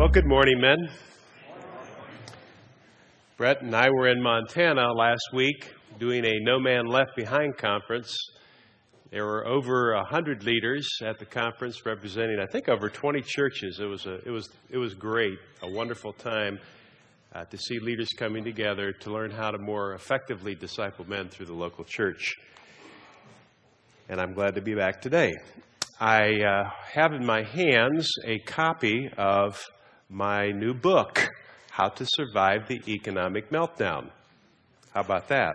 Well, good morning, men. Brett and I were in Montana last week doing a No Man Left Behind conference. There were over 100 leaders at the conference representing, I think, over 20 churches. It was great, a wonderful time to see leaders coming together to learn how to more effectively disciple men through the local church. And I'm glad to be back today. I have in my hands a copy of my new book, How to Survive the Economic Meltdown. How about that?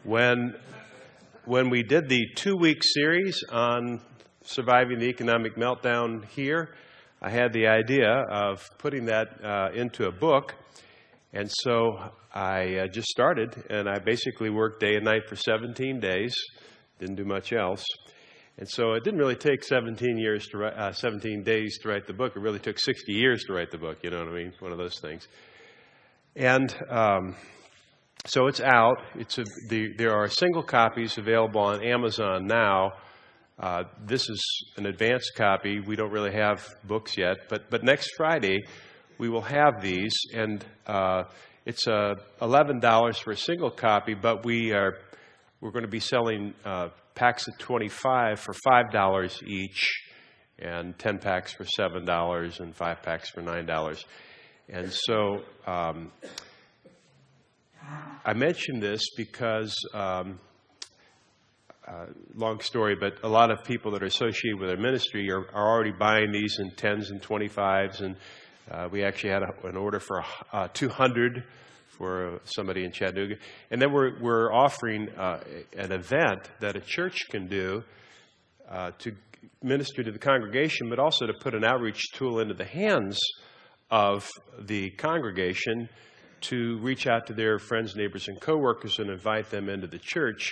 When we did the 2-week series on surviving the economic meltdown here, I had the idea of putting that into a book. And so I just started, and I basically worked day and night for 17 days. Didn't do much else. And so it didn't really take 17 days to write the book. It really took 60 years to write the book. You know what I mean? One of those things. And so it's out. There are single copies available on Amazon now. This is an advanced copy. We don't really have books yet. But next Friday, we will have these. And it's $11 for a single copy, but we're going to be selling packs of 25 for $5 each, and 10 packs for $7, and 5 packs for $9. And so I mention this because, long story, but a lot of people that are associated with our ministry are already buying these in 10s and 25s, and we actually had an order for 200 for somebody in Chattanooga. And then we're offering an event that a church can do to minister to the congregation, but also to put an outreach tool into the hands of the congregation to reach out to their friends, neighbors, and coworkers and invite them into the church.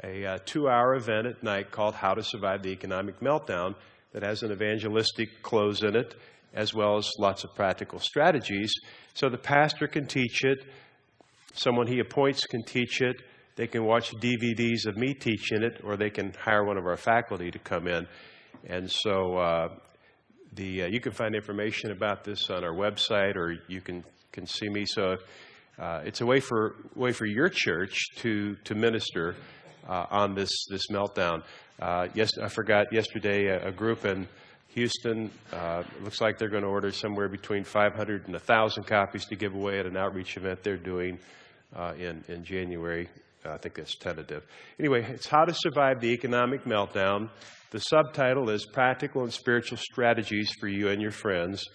A 2-hour event at night called How to Survive the Economic Meltdown that has an evangelistic close in it, as well as lots of practical strategies. So the pastor can teach it. Someone he appoints can teach it. They can watch DVDs of me teaching it, or they can hire one of our faculty to come in. And so you can find information about this on our website, or you can see me. So it's a way for your church to minister on this meltdown. Yes, I forgot yesterday a group in Houston, looks like they're going to order somewhere between 500 and 1,000 copies to give away at an outreach event they're doing in January. I think that's tentative. Anyway, it's How to Survive the Economic Meltdown. The subtitle is Practical and Spiritual Strategies for You and Your Friends.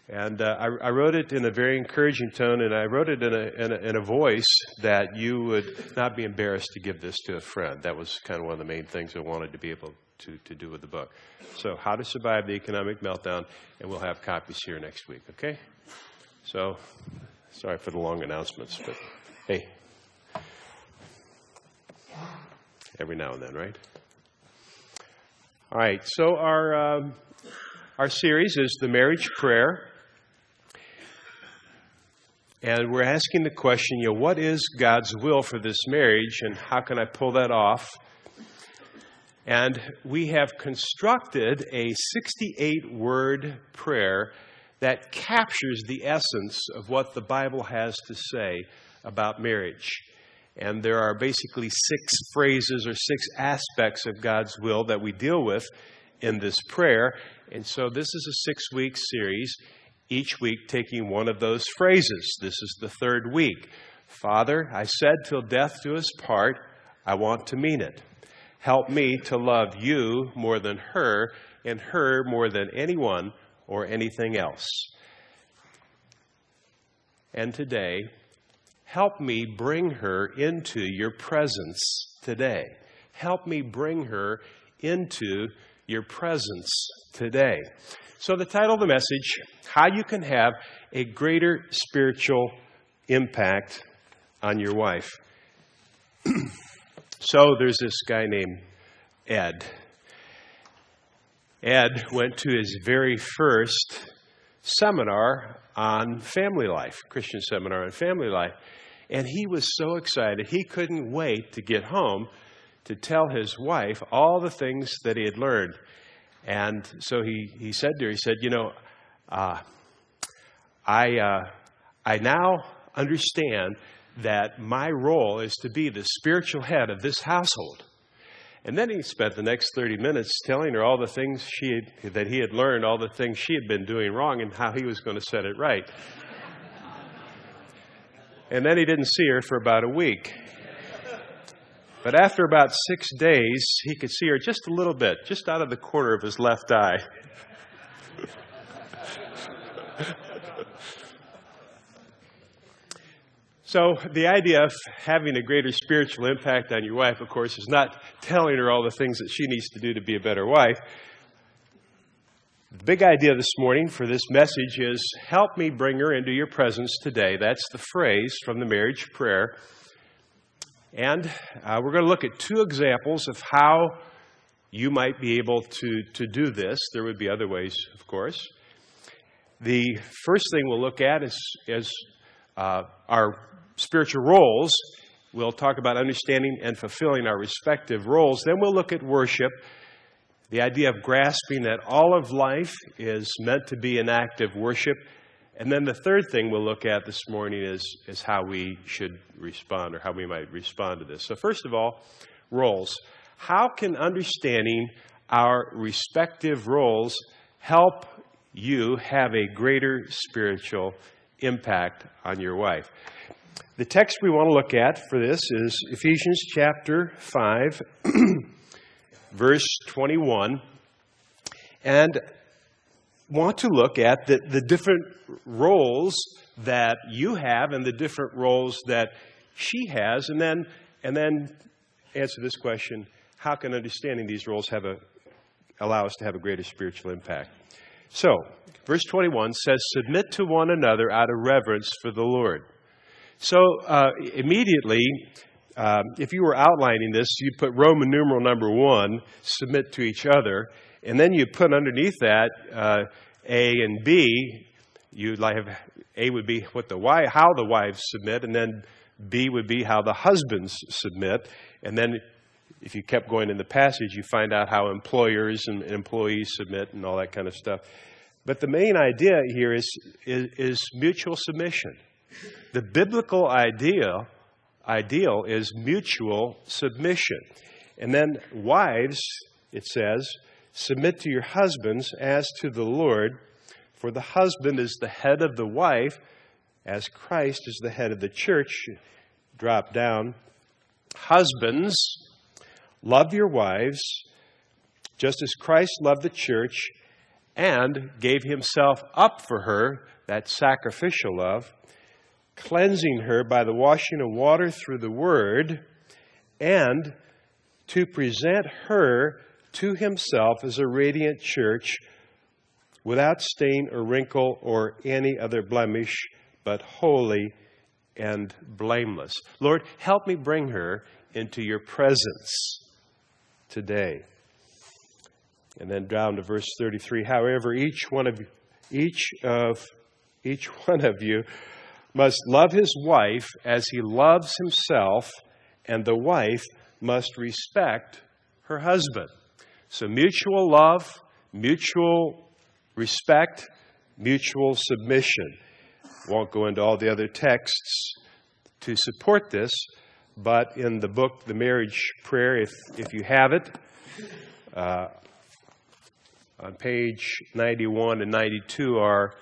And I wrote it in a very encouraging tone, and I wrote it in a voice that you would not be embarrassed to give this to a friend. That was kind of one of the main things I wanted to be able to do with the book. So, How to Survive the Economic Meltdown, and we'll have copies here next week, okay? So, sorry for the long announcements, but hey, every now and then, right? All right, so our series is the marriage prayer, and we're asking the question, what is God's will for this marriage, and how can I pull that off? And we have constructed a 68-word prayer that captures the essence of what the Bible has to say about marriage. And there are basically 6 phrases or 6 aspects of God's will that we deal with in this prayer. And so this is a 6-week series, each week taking one of those phrases. This is the 3rd week. Father, I said till death do us part, I want to mean it. Help me to love you more than her, and her more than anyone or anything else. And today, help me bring her into your presence today. Help me bring her into your presence today. So the title of the message, How You Can Have a Greater Spiritual Impact on Your Wife. So there's this guy named Ed. Ed went to his very first seminar on family life, Christian seminar on family life. And he was so excited, he couldn't wait to get home to tell his wife all the things that he had learned. And so he said to her, he said, I now understand that my role is to be the spiritual head of this household. And then he spent the next 30 minutes telling her all the things that he had learned, all the things she had been doing wrong, and how he was going to set it right. And then he didn't see her for about a week. But after about 6 days, he could see her just a little bit, just out of the corner of his left eye. So the idea of having a greater spiritual impact on your wife, of course, is not telling her all the things that she needs to do to be a better wife. The big idea this morning for this message is, help me bring her into your presence today. That's the phrase from the marriage prayer. And we're going to look at two examples of how you might be able to do this. There would be other ways, of course. The first thing we'll look at is our spiritual roles. We'll talk about understanding and fulfilling our respective roles. Then we'll look at worship, the idea of grasping that all of life is meant to be an act of worship. And then the third thing we'll look at this morning is how we should respond, or how we might respond to this. So first of all, roles. How can understanding our respective roles help you have a greater spiritual impact on your wife? The text we want to look at for this is Ephesians chapter 5, verse 21. And want to look at the different roles that you have and the different roles that she has, and then answer this question: how can understanding these roles allow us to have a greater spiritual impact? So, verse 21 says, "Submit to one another out of reverence for the Lord." So, immediately, if you were outlining this, you put Roman numeral number 1, submit to each other, and then you put underneath that A and B. You'd have A would be how the wives submit, and then B would be how the husbands submit. And then if you kept going in the passage, you find out how employers and employees submit and all that kind of stuff. But the main idea here is mutual submission. The biblical ideal is mutual submission. And then wives, it says, submit to your husbands as to the Lord, for the husband is the head of the wife, as Christ is the head of the church. Drop down. Husbands, love your wives, just as Christ loved the church and gave himself up for her, that sacrificial love, cleansing her by the washing of water through the word, and to present her to himself as a radiant church, without stain or wrinkle or any other blemish, but holy and blameless. Lord, help me bring her into your presence today. And then down to verse 33. However, each one of you must love his wife as he loves himself, and the wife must respect her husband. So mutual love, mutual respect, mutual submission. Won't go into all the other texts to support this, but in the book, The Marriage Prayer, if you have it, on page 91 and 92 are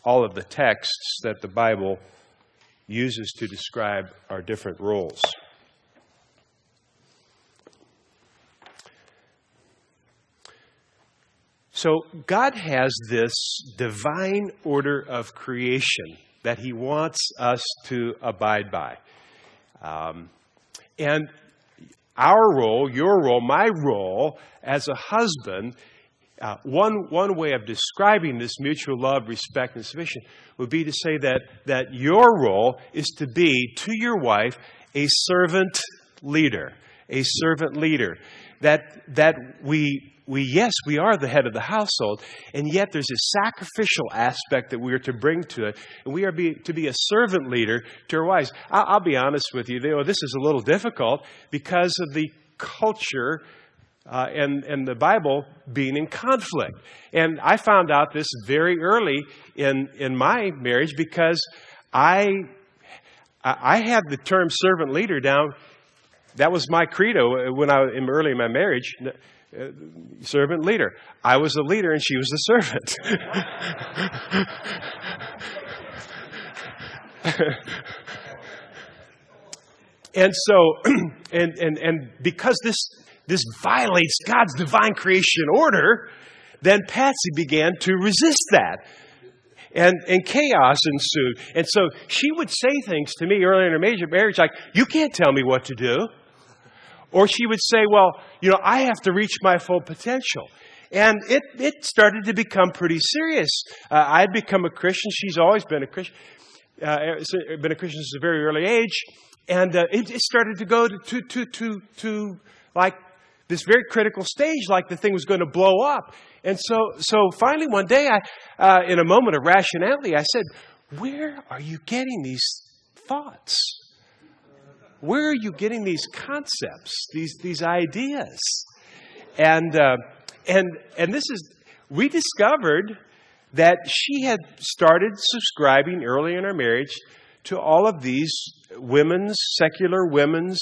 all of the texts that the Bible uses to describe our different roles. So God has this divine order of creation that he wants us to abide by. And our role, your role, my role as a husband, one way of describing this mutual love, respect, and submission would be to say that your role is to be, to your wife, a servant leader. A servant leader. That we are the head of the household, and yet there's a sacrificial aspect that we are to bring to it, and we are to be a servant leader to our wives. I'll be honest with you, this is a little difficult because of the culture and the Bible being in conflict. And I found out this very early in my marriage because I had the term servant leader down. That was my credo when early in my marriage. Servant leader. I was the leader and she was the servant. And so, and because this violates God's divine creation order, then Patsy began to resist that. And chaos ensued. And so she would say things to me early in her marriage like, you can't tell me what to do. Or she would say, well, I have to reach my full potential. And it started to become pretty serious. I'd become a Christian. She's always been a Christian. Been a Christian since a very early age. And it started to go to like this very critical stage, like the thing was going to blow up. And so finally one day, I in a moment of rationality, I said, where are you getting these thoughts? Where are you getting these concepts, these ideas? And this is, we discovered that she had started subscribing early in our marriage to all of these secular women's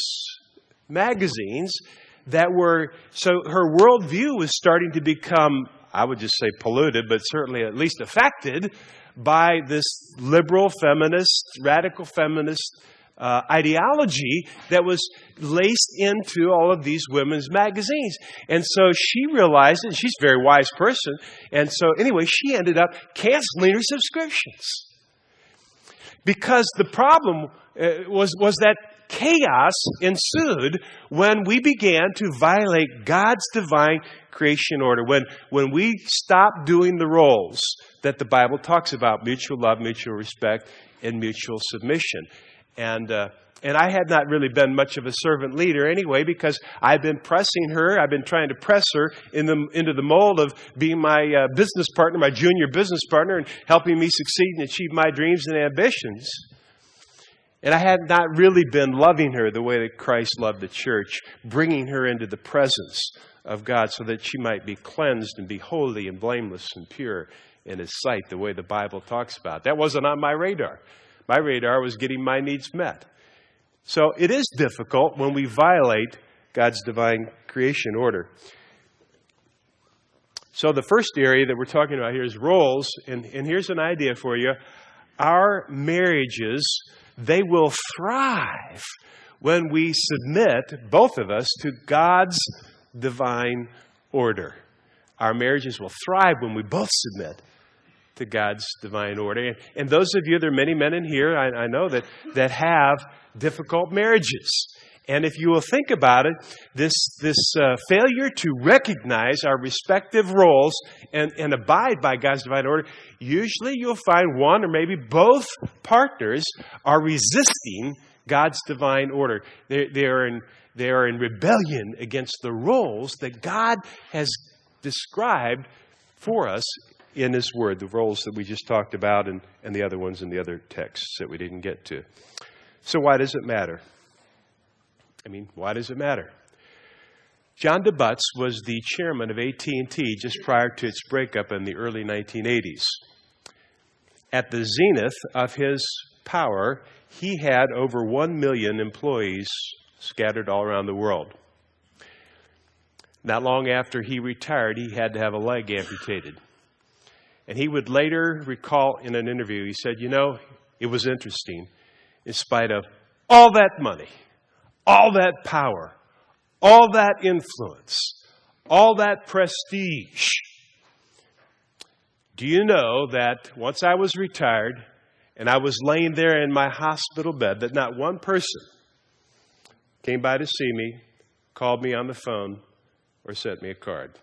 magazines that were, so her worldview was starting to become, I would just say polluted, but certainly at least affected by this liberal feminist, radical feminist ideology that was laced into all of these women's magazines. And so she realized it, and she's a very wise person, and so anyway, she ended up canceling her subscriptions. Because the problem was that chaos ensued when we began to violate God's divine creation order. When we stopped doing the roles that the Bible talks about, mutual love, mutual respect, and mutual submission. And I had not really been much of a servant leader anyway, because I've been pressing her. I've been trying to press her into the mold of being my business partner, my junior business partner, and helping me succeed and achieve my dreams and ambitions. And I had not really been loving her the way that Christ loved the church, bringing her into the presence of God so that she might be cleansed and be holy and blameless and pure in His sight, the way the Bible talks about. That wasn't on my radar. My radar was getting my needs met. So it is difficult when we violate God's divine creation order. So the first area that we're talking about here is roles. And here's an idea for you. Our marriages, they will thrive when we submit, both of us, to God's divine order. Our marriages will thrive when we both submit to God's divine order. And those of you, there are many men in here, I know, that have difficult marriages. And if you will think about it, this failure to recognize our respective roles and abide by God's divine order, usually you'll find one or maybe both partners are resisting God's divine order. They are in rebellion against the roles that God has described for us in His Word, the roles that we just talked about and the other ones in the other texts that we didn't get to. So why does it matter? Why does it matter? John DeButz was the chairman of AT&T just prior to its breakup in the early 1980s. At the zenith of his power, he had over 1 million employees scattered all around the world. Not long after he retired, he had to have a leg amputated. And he would later recall in an interview, he said, it was interesting. In spite of all that money, all that power, all that influence, all that prestige, do you know that once I was retired and I was laying there in my hospital bed, that not one person came by to see me, called me on the phone, or sent me a card?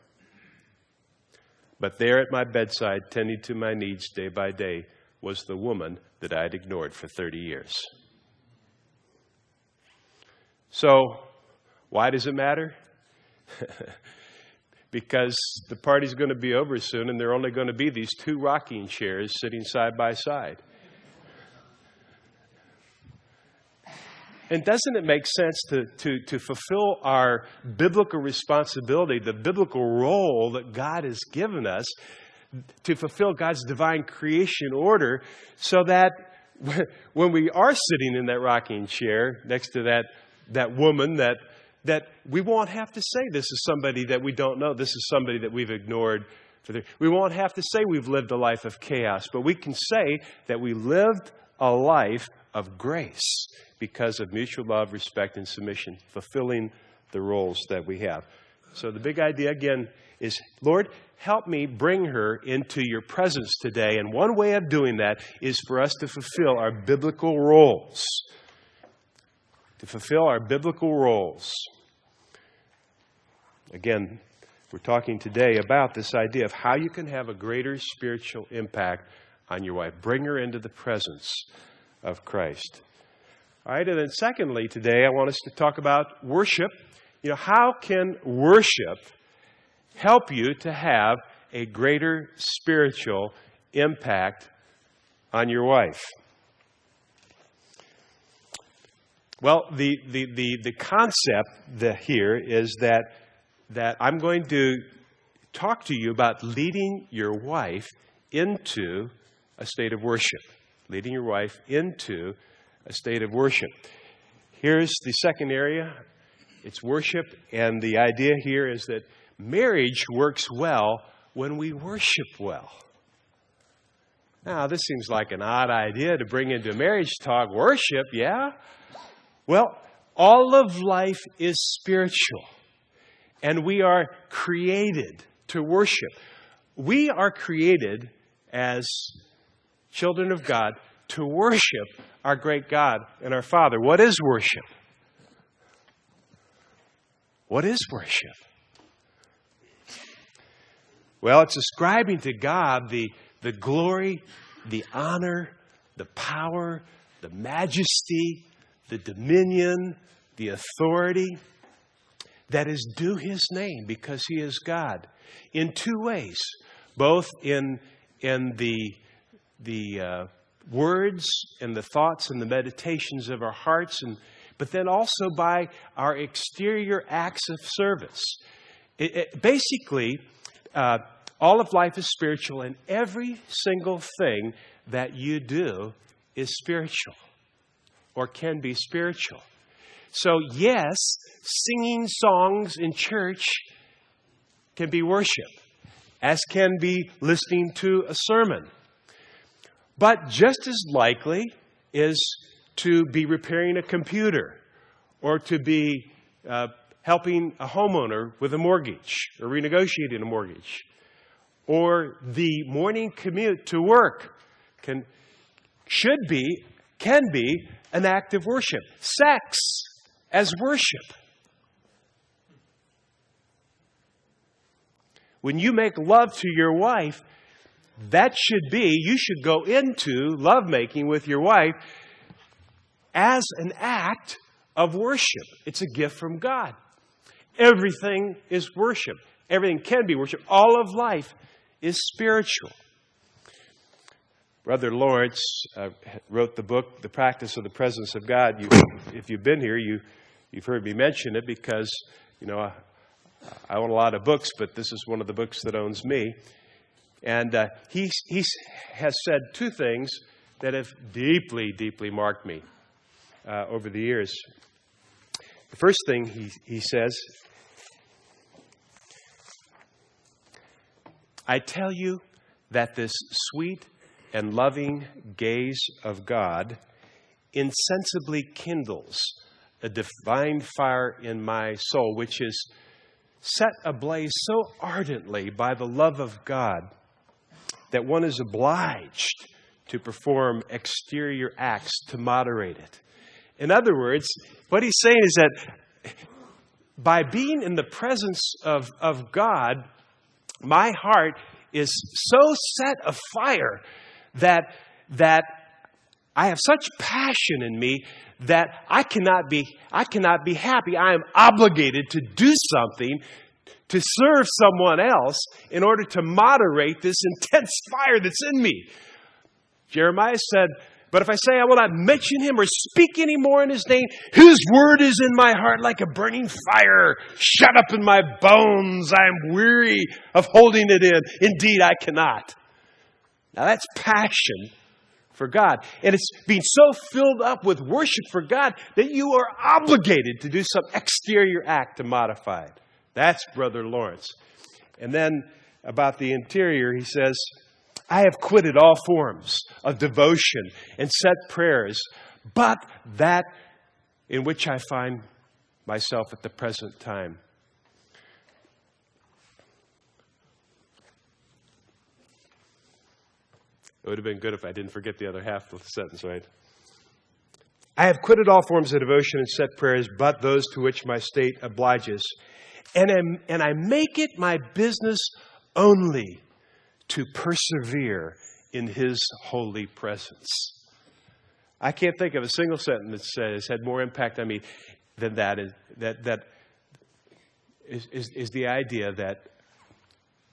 But there at my bedside, tending to my needs day by day, was the woman that I had ignored for 30 years. So, why does it matter? Because the party's going to be over soon, and there are only going to be these two rocking chairs sitting side by side. And doesn't it make sense to fulfill our biblical responsibility, the biblical role that God has given us, to fulfill God's divine creation order, so that when we are sitting in that rocking chair next to that woman, that we won't have to say this is somebody that we don't know, this is somebody that we've ignored. We won't have to say we've lived a life of chaos, but we can say that we lived a life of grace because of mutual love, respect, and submission, fulfilling the roles that we have. So the big idea, again, is, Lord, help me bring her into your presence today. And one way of doing that is for us to fulfill our biblical roles. To fulfill our biblical roles. Again, we're talking today about this idea of how you can have a greater spiritual impact on your wife. Bring her into the presence of Christ. All right, and then secondly, today I want us to talk about worship. You know, how can worship help you to have a greater spiritual impact on your wife? Well, the concept here is that I'm going to talk to you about leading your wife into a state of worship. Leading your wife into a state of worship. Here's the second area. It's worship. And the idea here is that marriage works well when we worship well. Now, this seems like an odd idea to bring into marriage talk. Worship, yeah? Well, all of life is spiritual. And we are created to worship. We are created as children of God to worship our great God and our Father. What is worship? What is worship? Well, it's ascribing to God the glory, the honor, the power, the majesty, the dominion, the authority that is due His name because He is God in two ways, both in the words and the thoughts and the meditations of our hearts, but then also by our exterior acts of service. Basically, all of life is spiritual, and every single thing that you do is spiritual or can be spiritual. So yes, singing songs in church can be worship, as can be listening to a sermon. But just as likely is to be repairing a computer or to be helping a homeowner with a mortgage or renegotiating a mortgage, or the morning commute to work can be an act of worship. Sex as worship. When you make love to your wife, you should go into lovemaking with your wife as an act of worship. It's a gift from God. Everything is worship. Everything can be worship. All of life is spiritual. Brother Lawrence wrote the book, The Practice of the Presence of God. If you've been here, you've heard me mention it because, I own a lot of books, but this is one of the books that owns me. And he has said two things that have deeply, deeply marked me over the years. The first thing he says, I tell you that this sweet and loving gaze of God insensibly kindles a divine fire in my soul, which is set ablaze so ardently by the love of God that one is obliged to perform exterior acts to moderate it. In other words, what he's saying is that by being in the presence of God, my heart is so set afire that I have such passion in me that I cannot be happy. I am obligated to do something to serve someone else in order to moderate this intense fire that's in me. Jeremiah said, But if I say I will not mention him or speak any more in his name, his word is in my heart like a burning fire, shut up in my bones. I am weary of holding it in. Indeed, I cannot. Now that's passion for God. And it's being so filled up with worship for God that you are obligated to do some exterior act to modify it. That's Brother Lawrence. And then about the interior, he says, I have quitted all forms of devotion and set prayers, but that in which I find myself at the present time. It would have been good if I didn't forget the other half of the sentence, right? I have quitted all forms of devotion and set prayers, but those to which my state obliges. And I make it my business only to persevere in his holy presence. I can't think of a single sentence that has had more impact on me than that. That is the idea that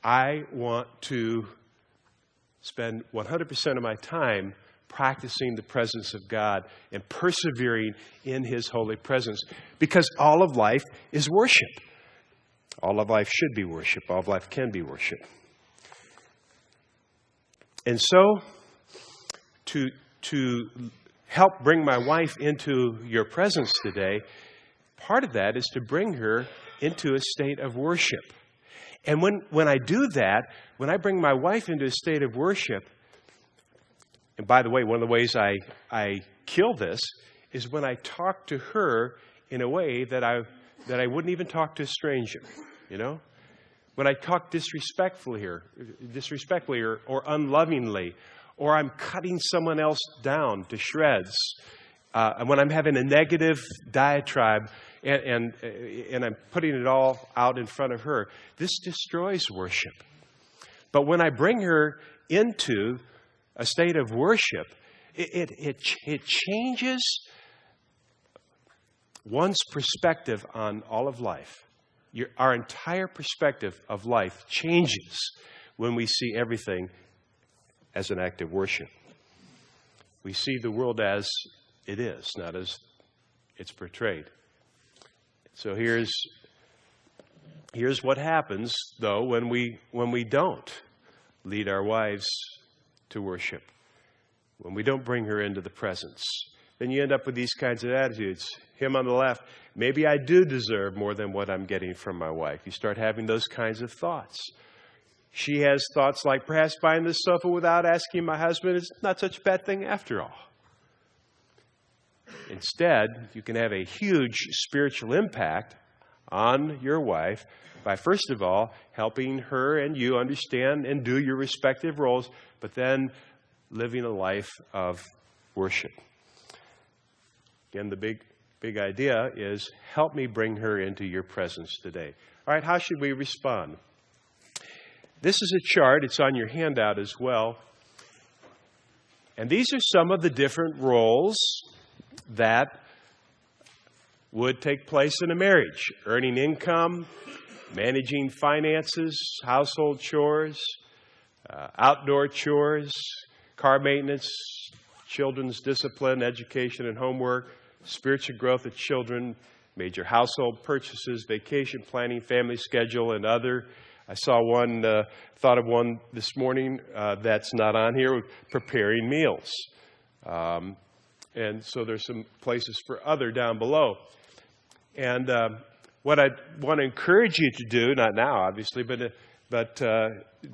I want to spend 100% of my time practicing the presence of God and persevering in his holy presence, because all of life is worship. All of life should be worship. All of life can be worship. And so, to help bring my wife into your presence today, part of that is to bring her into a state of worship. And when I do that, when I bring my wife into a state of worship, and by the way, one of the ways I kill this is when I talk to her in a way that I wouldn't even talk to a stranger, you know? When I talk disrespectfully or unlovingly, or I'm cutting someone else down to shreds, and when I'm having a negative diatribe and I'm putting it all out in front of her, this destroys worship. But when I bring her into a state of worship, it changes one's perspective on all of life. Our entire perspective of life changes when we see everything as an act of worship. We see the world as it is, not as it's portrayed. So here's what happens, though, when we don't lead our wives to worship, when we don't bring her into the presence. Then you end up with these kinds of attitudes. Him on the left, maybe I do deserve more than what I'm getting from my wife. You start having those kinds of thoughts. She has thoughts like, perhaps buying this sofa without asking my husband is not such a bad thing after all. Instead, you can have a huge spiritual impact on your wife by, first of all, helping her and you understand and do your respective roles, but then living a life of worship. Again, the big idea is, help me bring her into your presence today. All right, how should we respond? This is a chart. It's on your handout as well. And these are some of the different roles that would take place in a marriage. Earning income, managing finances, household chores, outdoor chores, car maintenance, children's discipline, education and homework, spiritual growth of children, major household purchases, vacation planning, family schedule, and other. I saw one, thought of one this morning that's not on here, preparing meals. And so there's some places for other down below. And what I want to encourage you to do, not now obviously, but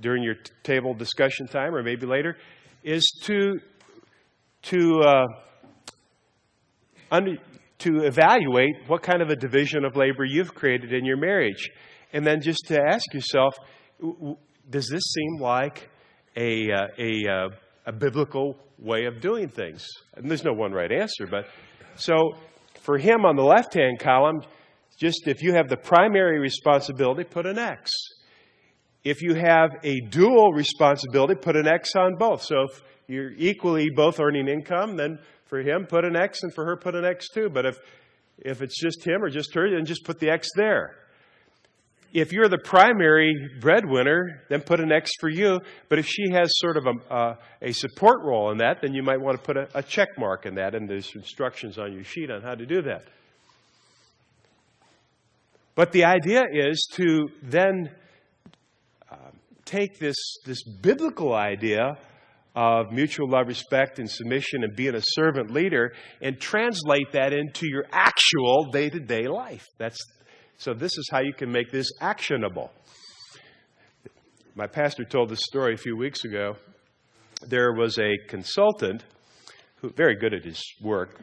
during your table discussion time or maybe later, is to evaluate what kind of a division of labor you've created in your marriage. And then just to ask yourself, does this seem like a biblical way of doing things? And there's no one right answer, but so for him on the left-hand column, just if you have the primary responsibility, put an X. If you have a dual responsibility, put an X on both. So if you're equally both earning income, then for him, put an X, and for her, put an X too. But if it's just him or just her, then just put the X there. if you're the primary breadwinner, then put an X for you. But if she has sort of a support role in that, then you might want to put a check mark in that, and there's instructions on your sheet on how to do that. But the idea is to then take this biblical idea of mutual love, respect, and submission, and being a servant leader, and translate that into your actual day-to-day life. So this is how you can make this actionable. My pastor told this story a few weeks ago. There was a consultant who very good at his work,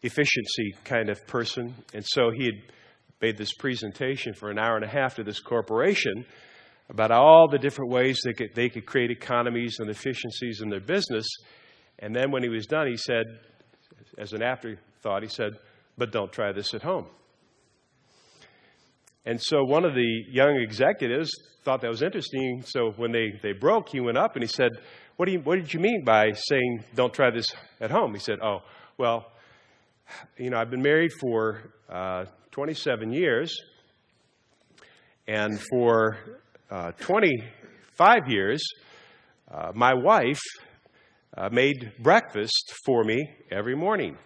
efficiency kind of person, and so he had made this presentation for an hour and a half to this corporation about all the different ways they could create economies and efficiencies in their business. And then when he was done, he said, as an afterthought, he said, "But don't try this at home." And so one of the young executives thought that was interesting. So when they broke, he went up and he said, what did you mean by saying don't try this at home? He said, "Oh, well, I've been married for 27 years, and for 25 years, my wife made breakfast for me every morning.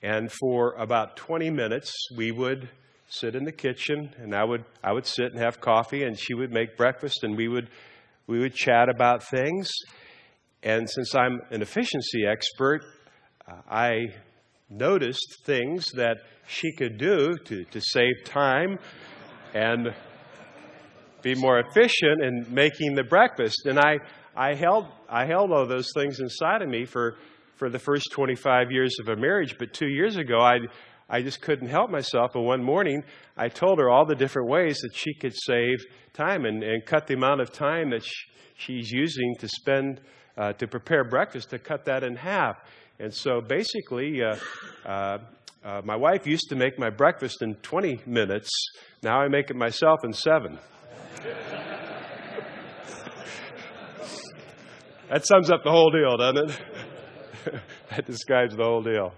And for about 20 minutes, we would sit in the kitchen, and I would sit and have coffee, and she would make breakfast, and we would chat about things. And since I'm an efficiency expert, I noticed things that she could do to save time and be more efficient in making the breakfast. And I held all those things inside of me for the first 25 years of a marriage. But 2 years ago, I just couldn't help myself. And one morning, I told her all the different ways that she could save time and cut the amount of time that she's using to spend to prepare breakfast, to cut that in half. And so basically, my wife used to make my breakfast in 20 minutes. Now I make it myself in 7. That sums up the whole deal, doesn't it? That describes the whole deal.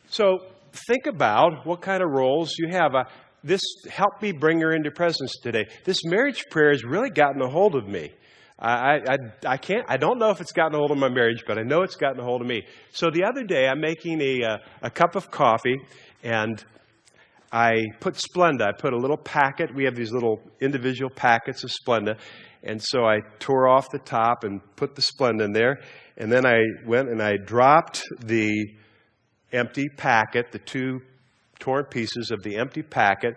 So think about what kind of roles you have. This helped me bring her into presence today. This marriage prayer has really gotten a hold of me. I don't know if it's gotten a hold of my marriage, but I know it's gotten a hold of me. So the other day, I'm making a cup of coffee, and I put Splenda. I put a little packet. We have these little individual packets of Splenda. And so I tore off the top and put the Splenda in there. And then I went and I dropped the empty packet, the 2 torn pieces of the empty packet,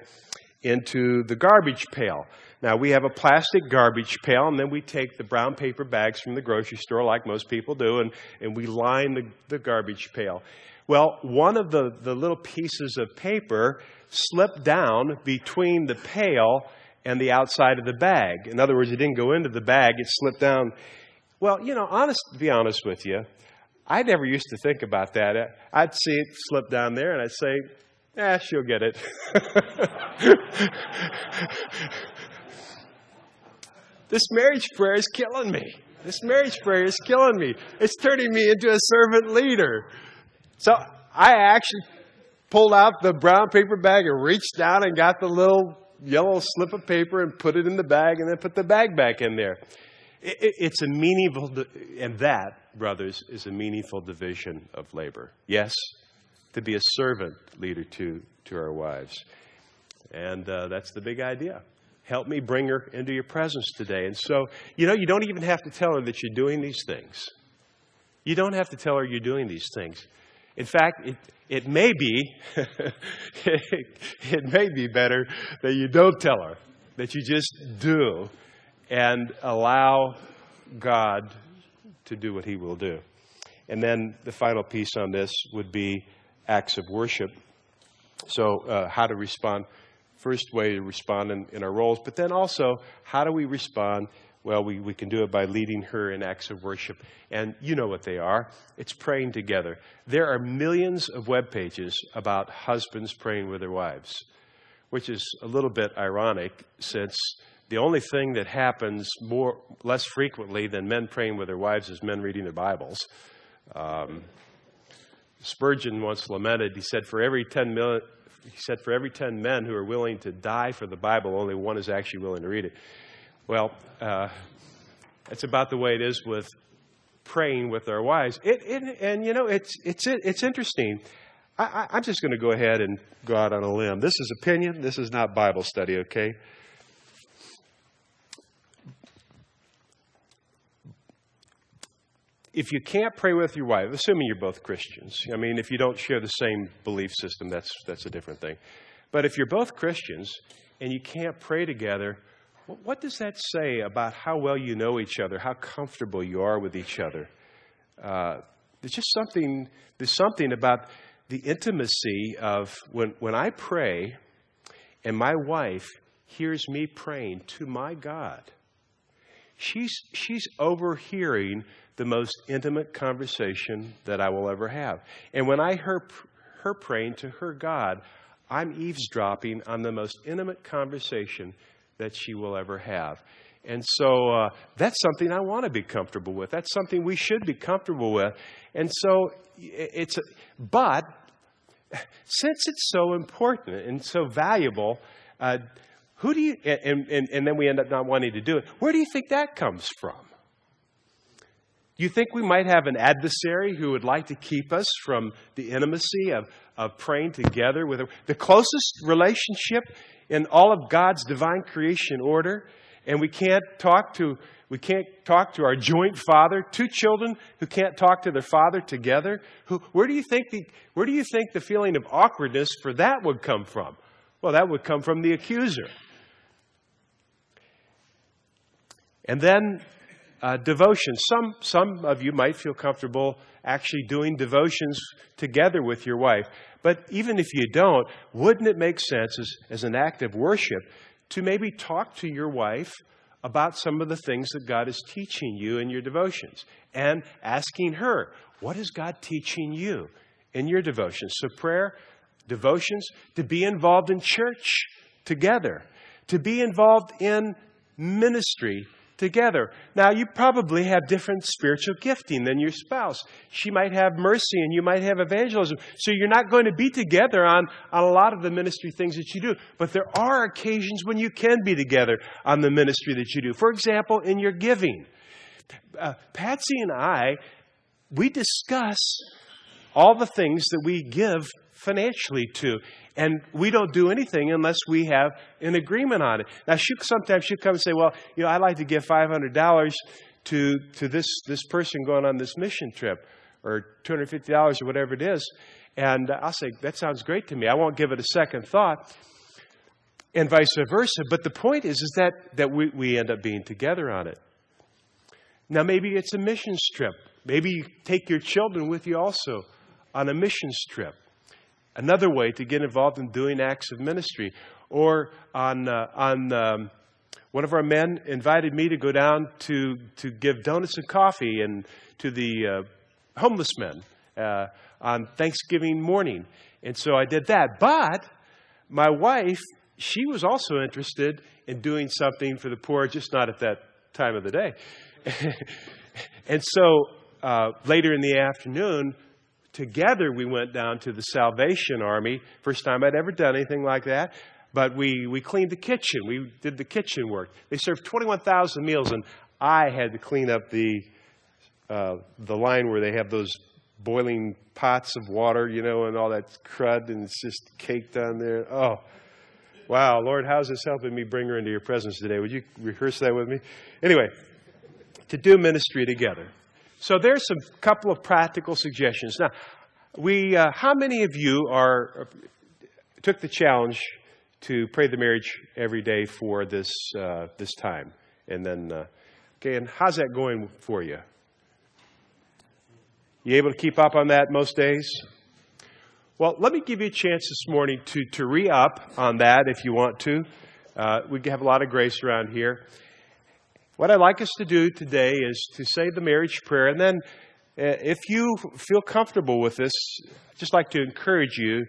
into the garbage pail. Now, we have a plastic garbage pail, and then we take the brown paper bags from the grocery store, like most people do, and we line the garbage pail. Well, one of the little pieces of paper slipped down between the pail and the outside of the bag. In other words, it didn't go into the bag, it slipped down. Well, to be honest with you, I never used to think about that. I'd see it slip down there, and I'd say, she'll get it. This marriage prayer is killing me. This marriage prayer is killing me. It's turning me into a servant leader. So I actually pulled out the brown paper bag and reached down and got the little yellow slip of paper and put it in the bag and then put the bag back in there. It's a meaningful, and that, brothers, is a meaningful division of labor. Yes, to be a servant leader to our wives. And that's the big idea. Help me bring her into your presence today. And so, you don't even have to tell her that you're doing these things. You don't have to tell her you're doing these things. In fact, it may be, it may be better that you don't tell her, that you just do and allow God to do what He will do. And then the final piece on this would be acts of worship. So how to respond. First way to respond in our roles, but then also, how do we respond? Well, we can do it by leading her in acts of worship. And you know what they are. It's praying together. There are millions of web pages about husbands praying with their wives, which is a little bit ironic since the only thing that happens less frequently than men praying with their wives is men reading their Bibles. Spurgeon once lamented, he said, for every 10 he said, for every 10 men who are willing to die for the Bible, only one is actually willing to read it. Well, it's about the way it is with praying with our wives. It's interesting. I'm just going to go ahead and go out on a limb. This is opinion. This is not Bible study, okay? If you can't pray with your wife, assuming you're both Christians, I mean, if you don't share the same belief system, that's a different thing. But if you're both Christians and you can't pray together, what does that say about how well you know each other, how comfortable you are with each other? There's something about the intimacy of when I pray and my wife hears me praying to my God. She's overhearing the most intimate conversation that I will ever have. And when I hear her praying to her God, I'm eavesdropping on the most intimate conversation that she will ever have. And so that's something I want to be comfortable with. That's something we should be comfortable with. And so but since it's so important and so valuable, who do you, and then we end up not wanting to do it, where do you think that comes from? You think we might have an adversary who would like to keep us from the intimacy of praying together with the closest relationship in all of God's divine creation order, and we can't talk to our joint father, two children who can't talk to their father together? Where do you think the feeling of awkwardness for that would come from? Well, that would come from the accuser. And then devotion. Some of you might feel comfortable actually doing devotions together with your wife. But even if you don't, wouldn't it make sense as an act of worship to maybe talk to your wife about some of the things that God is teaching you in your devotions and asking her, what is God teaching you in your devotions? So prayer, devotions, to be involved in church together, to be involved in ministry together. Now, you probably have different spiritual gifting than your spouse. She might have mercy and you might have evangelism. So you're not going to be together on a lot of the ministry things that you do. But there are occasions when you can be together on the ministry that you do. For example, in your giving. Patsy and I, we discuss all the things that we give financially to. And we don't do anything unless we have an agreement on it. Now, sometimes she'll come and say, well, I'd like to give $500 to this person going on this mission trip, or $250 or whatever it is. And I'll say, that sounds great to me. I won't give it a second thought, and vice versa. But the point is that we end up being together on it. Now, maybe it's a missions trip. Maybe you take your children with you also on a missions trip. Another way to get involved in doing acts of ministry. Or on one of our men invited me to go down to give donuts and coffee and to the homeless men on Thanksgiving morning. And so I did that. But my wife, she was also interested in doing something for the poor, just not at that time of the day. And so later in the afternoon, together we went down to the Salvation Army. First time I'd ever done anything like that. But we cleaned the kitchen. We did the kitchen work. They served 21,000 meals, and I had to clean up the line where they have those boiling pots of water, and all that crud, and it's just caked on there. Oh, wow, Lord, how's this helping me bring her into your presence today? Would you rehearse that with me? Anyway, to do ministry together. So there's some couple of practical suggestions. Now, how many of you took the challenge to pray the marriage every day for this time? And then, and how's that going for you? You able to keep up on that most days? Well, let me give you a chance this morning to re-up on that if you want to. We have a lot of grace around here. What I'd like us to do today is to say the marriage prayer. And then if you feel comfortable with this, I'd just like to encourage you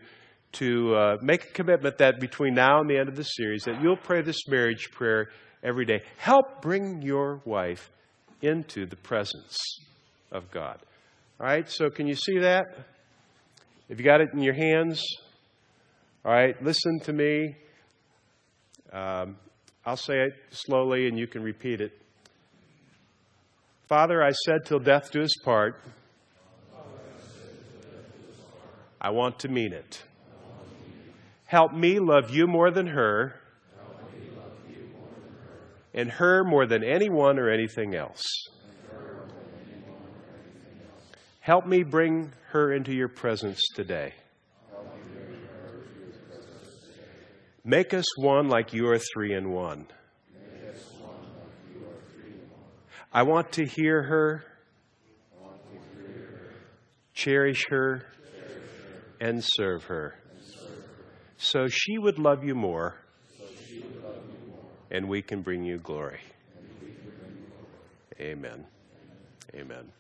to make a commitment that between now and the end of the series, that you'll pray this marriage prayer every day. Help bring your wife into the presence of God. All right, so can you see that? If you got it in your hands, All right, listen to me. I'll say it slowly and you can repeat it. Father, I said till death do us part. I want to mean it. Help me love you more than her, and her more than anyone or anything else. Help me bring her into your presence today. Make us one like you are three in one. I want to hear her, cherish her, and serve her. So she would love you more, and we can bring you glory. Amen. Amen.